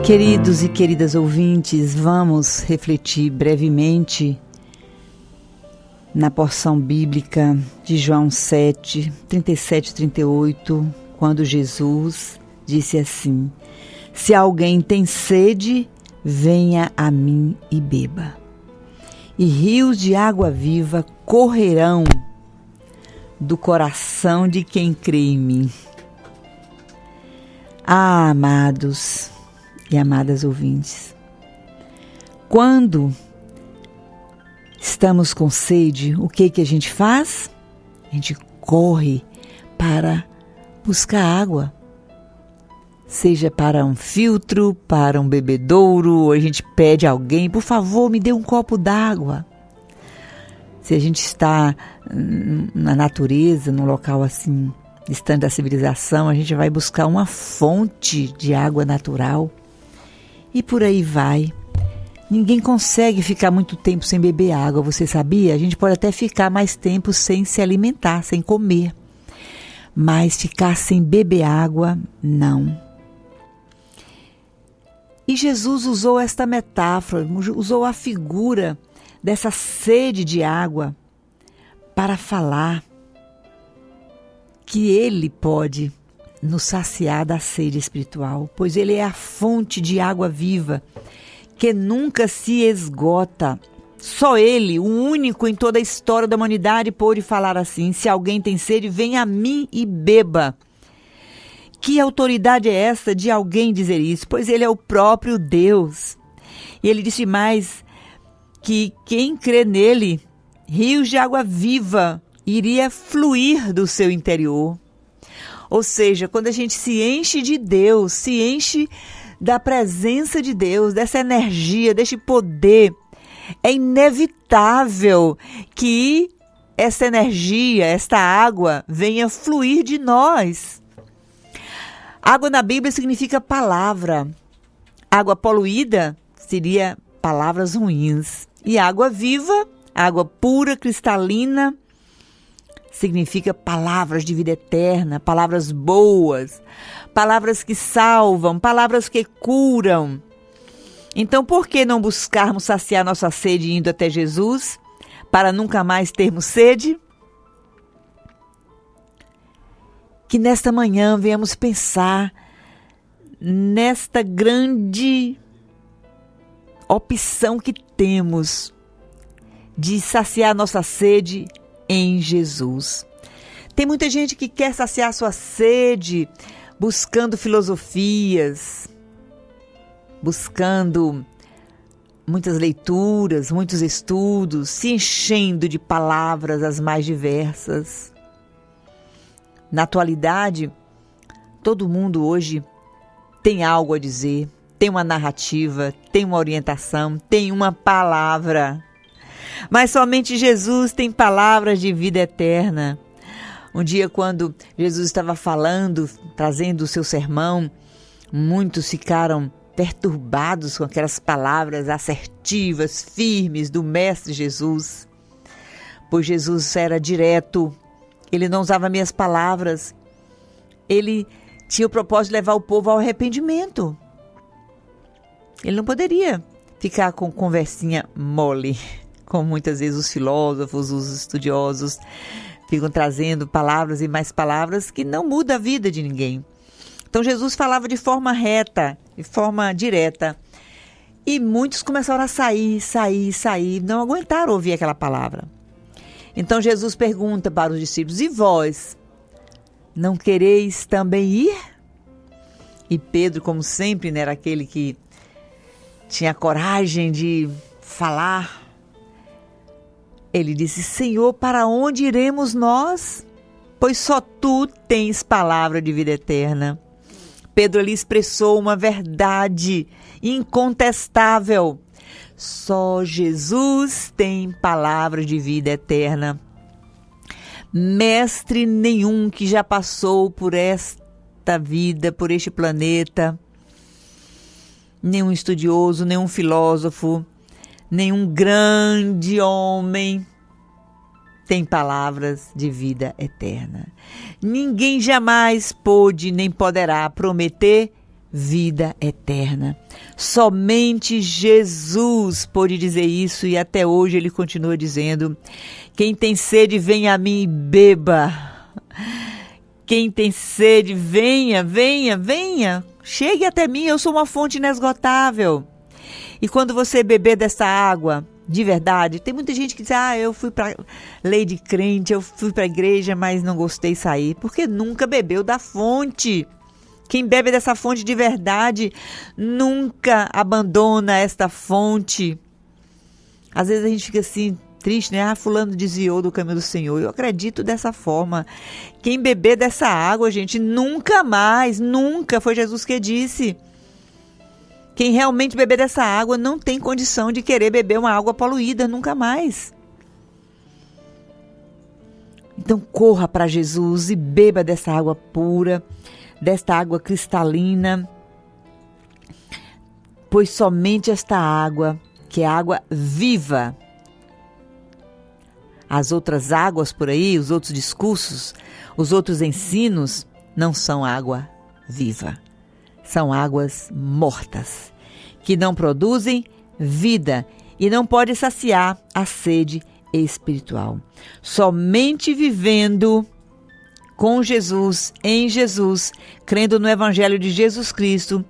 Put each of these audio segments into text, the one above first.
Queridos e queridas ouvintes, vamos refletir brevemente na porção bíblica de João 7, 37 e 38, quando Jesus disse assim: se alguém tem sede, venha a mim e beba. E rios de água viva correrão do coração de quem crê em mim. Ah, amados e amadas ouvintes, quando estamos com sede, o que a gente faz? A gente corre para buscar água. Seja para um filtro, para um bebedouro, ou a gente pede a alguém, por favor, me dê um copo d'água. Se a gente está na natureza, num local assim, distante da civilização, a gente vai buscar uma fonte de água natural. E por aí vai. Ninguém consegue ficar muito tempo sem beber água, você sabia? A gente pode até ficar mais tempo sem se alimentar, sem comer. Mas ficar sem beber água, não. E Jesus usou esta metáfora, usou a figura dessa sede de água para falar que Ele pode nos saciar da sede espiritual, pois Ele é a fonte de água viva, que nunca se esgota. Só Ele, o único em toda a história da humanidade, pôde falar assim: se alguém tem sede, venha a mim e beba. Que autoridade é essa de alguém dizer isso? Pois Ele é o próprio Deus. E Ele disse mais que quem crê nele, rios de água viva iria fluir do seu interior. Ou seja, quando a gente se enche de Deus, se enche da presença de Deus, dessa energia, deste poder, é inevitável que essa energia, esta água, venha fluir de nós. Água na Bíblia significa palavra. Água poluída seria palavras ruins. E água viva, água pura, cristalina, significa palavras de vida eterna, palavras boas, palavras que salvam, palavras que curam. Então, por que não buscarmos saciar nossa sede indo até Jesus, para nunca mais termos sede? Que nesta manhã venhamos pensar nesta grande opção que temos de saciar nossa sede em Jesus. Tem muita gente que quer saciar sua sede buscando filosofias, buscando muitas leituras, muitos estudos, se enchendo de palavras as mais diversas. Na atualidade, todo mundo hoje tem algo a dizer, tem uma narrativa, tem uma orientação, tem uma palavra. Mas somente Jesus tem palavras de vida eterna. Um dia, quando Jesus estava falando, trazendo o seu sermão, muitos ficaram perturbados com aquelas palavras assertivas, firmes do Mestre Jesus. Pois Jesus era direto, ele não usava meias palavras. Ele tinha o propósito de levar o povo ao arrependimento. Ele não poderia ficar com conversinha mole, como muitas vezes os filósofos, os estudiosos ficam trazendo palavras e mais palavras que não mudam a vida de ninguém. Então Jesus falava de forma reta, de forma direta. E muitos começaram a sair, não aguentaram ouvir aquela palavra. Então Jesus pergunta para os discípulos: e vós, não quereis também ir? E Pedro, como sempre, era aquele que tinha coragem de falar. Ele disse: Senhor, para onde iremos nós? Pois só tu tens palavra de vida eterna. Pedro ali expressou uma verdade incontestável. Só Jesus tem palavra de vida eterna. Mestre nenhum que já passou por esta vida, por este planeta, nenhum estudioso, nenhum filósofo, nenhum grande homem tem palavras de vida eterna. Ninguém jamais pôde nem poderá prometer vida eterna. Somente Jesus pôde dizer isso e até hoje ele continua dizendo: quem tem sede, venha a mim e beba. Quem tem sede, venha, venha, venha. Chegue até mim, eu sou uma fonte inesgotável. E quando você beber dessa água, de verdade, tem muita gente que diz: eu fui para lei de crente, eu fui para a igreja, mas não gostei de sair. Porque nunca bebeu da fonte. Quem bebe dessa fonte de verdade nunca abandona esta fonte. Às vezes a gente fica assim, triste, né? Fulano desviou do caminho do Senhor. Eu acredito dessa forma. Quem beber dessa água, gente, nunca mais, nunca, foi Jesus que disse. Quem realmente beber dessa água não tem condição de querer beber uma água poluída, nunca mais. Então corra para Jesus e beba dessa água pura, desta água cristalina, pois somente esta água, que é água viva. As outras águas por aí, os outros discursos, os outros ensinos, não são água viva. São águas mortas, que não produzem vida e não podem saciar a sede espiritual. Somente vivendo com Jesus, em Jesus, crendo no Evangelho de Jesus Cristo,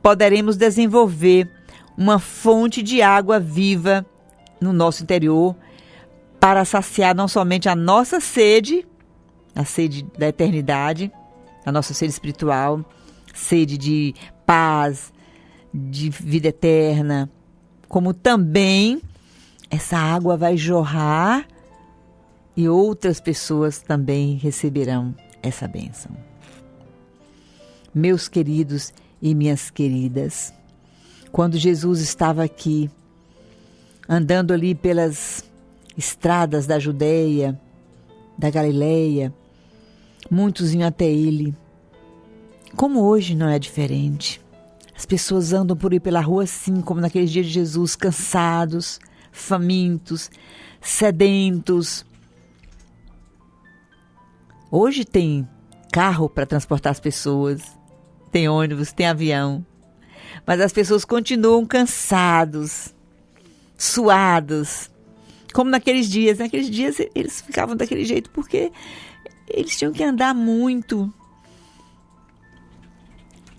poderemos desenvolver uma fonte de água viva no nosso interior para saciar não somente a nossa sede, a sede da eternidade, a nossa sede espiritual, sede de paz, de vida eterna, como também essa água vai jorrar e outras pessoas também receberão essa bênção. Meus queridos e minhas queridas, quando Jesus estava aqui, andando ali pelas estradas da Judeia, da Galileia, muitos iam até ele. Como hoje não é diferente. As pessoas andam por aí pela rua assim, como naqueles dias de Jesus, cansados, famintos, sedentos. Hoje tem carro para transportar as pessoas, tem ônibus, tem avião, mas as pessoas continuam cansados, suados, como naqueles dias. Naqueles dias eles ficavam daquele jeito porque eles tinham que andar muito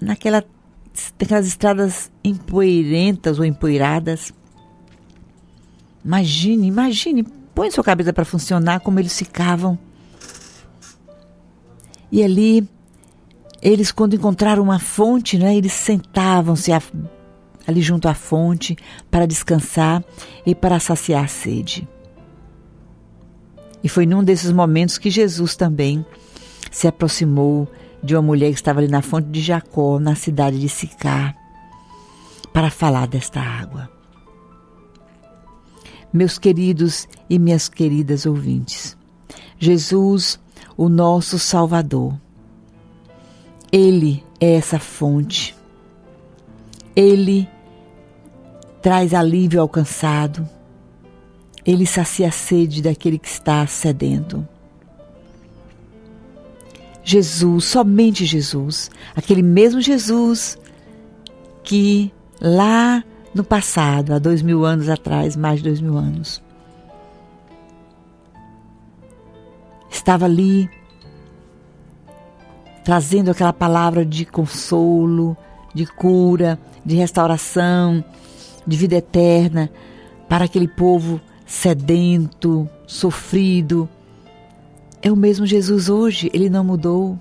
naquelas estradas empoeirentas ou empoeiradas. Imagine, põe sua cabeça para funcionar como eles ficavam. E ali, eles quando encontraram uma fonte, né, eles sentavam-se ali junto à fonte para descansar e para saciar a sede. E foi num desses momentos que Jesus também se aproximou de uma mulher que estava ali na fonte de Jacó, na cidade de Sicar, para falar desta água. Meus queridos e minhas queridas ouvintes, Jesus, o nosso Salvador, Ele é essa fonte. Ele traz alívio ao cansado. Ele sacia a sede daquele que está sedento. Jesus, somente Jesus, aquele mesmo Jesus que lá no passado, há 2000 anos atrás, mais de 2000 anos, estava ali trazendo aquela palavra de consolo, de cura, de restauração, de vida eterna para aquele povo sedento, sofrido. É o mesmo Jesus hoje, Ele não mudou.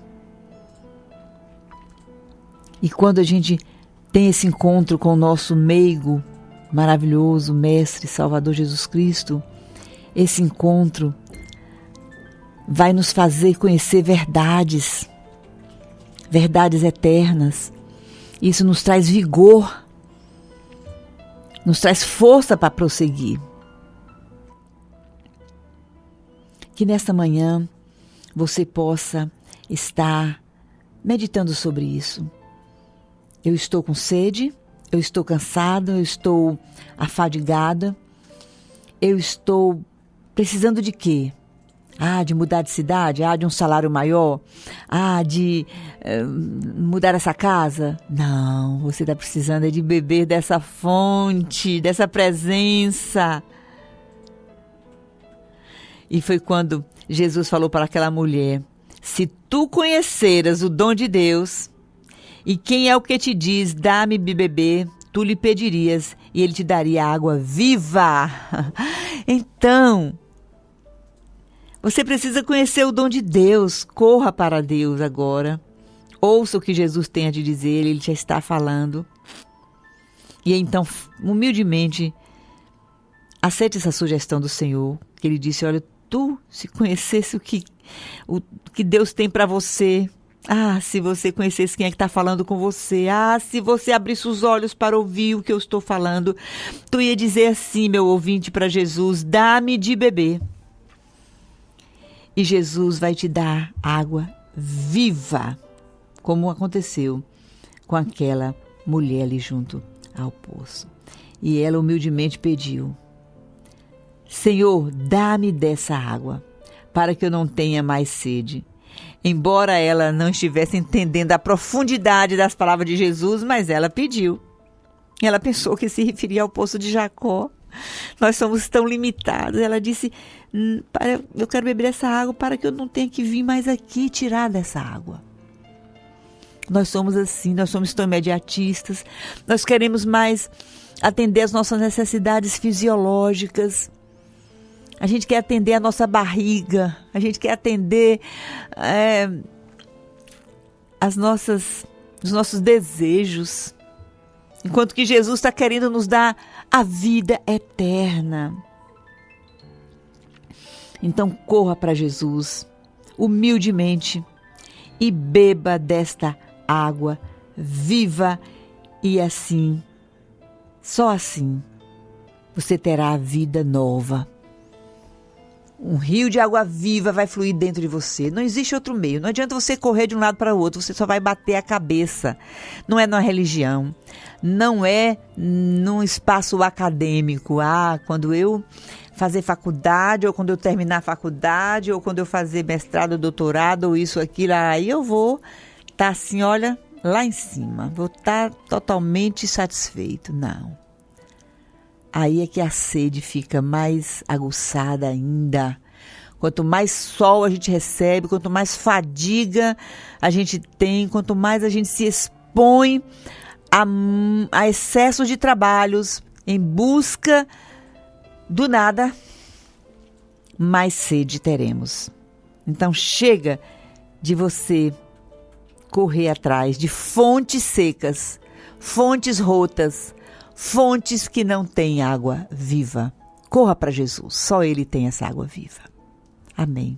E quando a gente tem esse encontro com o nosso meigo, maravilhoso, Mestre, Salvador Jesus Cristo, esse encontro vai nos fazer conhecer verdades eternas. Isso nos traz vigor, nos traz força para prosseguir. Que nesta manhã você possa estar meditando sobre isso. Eu estou com sede, eu estou cansada, eu estou afadigada, eu estou precisando de quê? De mudar de cidade? De um salário maior? De mudar essa casa? Não, você está precisando de beber dessa fonte, dessa presença. E foi quando Jesus falou para aquela mulher: se tu conheceras o dom de Deus, e quem é o que te diz, dá-me de beber, tu lhe pedirias, e ele te daria água viva. Então, você precisa conhecer o dom de Deus. Corra para Deus agora. Ouça o que Jesus tem a te dizer, ele já está falando. E então, humildemente, aceite essa sugestão do Senhor, que ele disse: olha, tu se conhecesse o que Deus tem para você. Se você conhecesse quem é que está falando com você. Se você abrisse os olhos para ouvir o que eu estou falando, tu ia dizer assim, meu ouvinte, para Jesus: dá-me de beber. E Jesus vai te dar água viva, como aconteceu com aquela mulher ali junto ao poço. E ela humildemente pediu: Senhor, dá-me dessa água, para que eu não tenha mais sede. Embora ela não estivesse entendendo a profundidade das palavras de Jesus, mas ela pediu. Ela pensou que se referia ao poço de Jacó. Nós somos tão limitados. Ela disse: eu quero beber essa água para que eu não tenha que vir mais aqui tirar dessa água. Nós somos assim, nós somos tão imediatistas. Nós queremos mais atender às nossas necessidades fisiológicas. A gente quer atender a nossa barriga. A gente quer atender os nossos desejos. Enquanto que Jesus está querendo nos dar a vida eterna. Então corra para Jesus, humildemente, e beba desta água viva, e assim, só assim, você terá a vida nova. Um rio de água viva vai fluir dentro de você. Não existe outro meio. Não adianta você correr de um lado para o outro. Você só vai bater a cabeça. Não é na religião. Não é num espaço acadêmico. Quando eu fazer faculdade, ou quando eu terminar a faculdade, ou quando eu fazer mestrado, doutorado, ou isso, aquilo, aí eu vou estar assim, olha, lá em cima. Vou estar totalmente satisfeito. Não. Aí é que a sede fica mais aguçada ainda. Quanto mais sol a gente recebe, quanto mais fadiga a gente tem, quanto mais a gente se expõe a excesso de trabalhos em busca do nada, mais sede teremos. Então chega de você correr atrás de fontes secas, fontes rotas, fontes que não têm água viva. Corra para Jesus, só Ele tem essa água viva. Amém.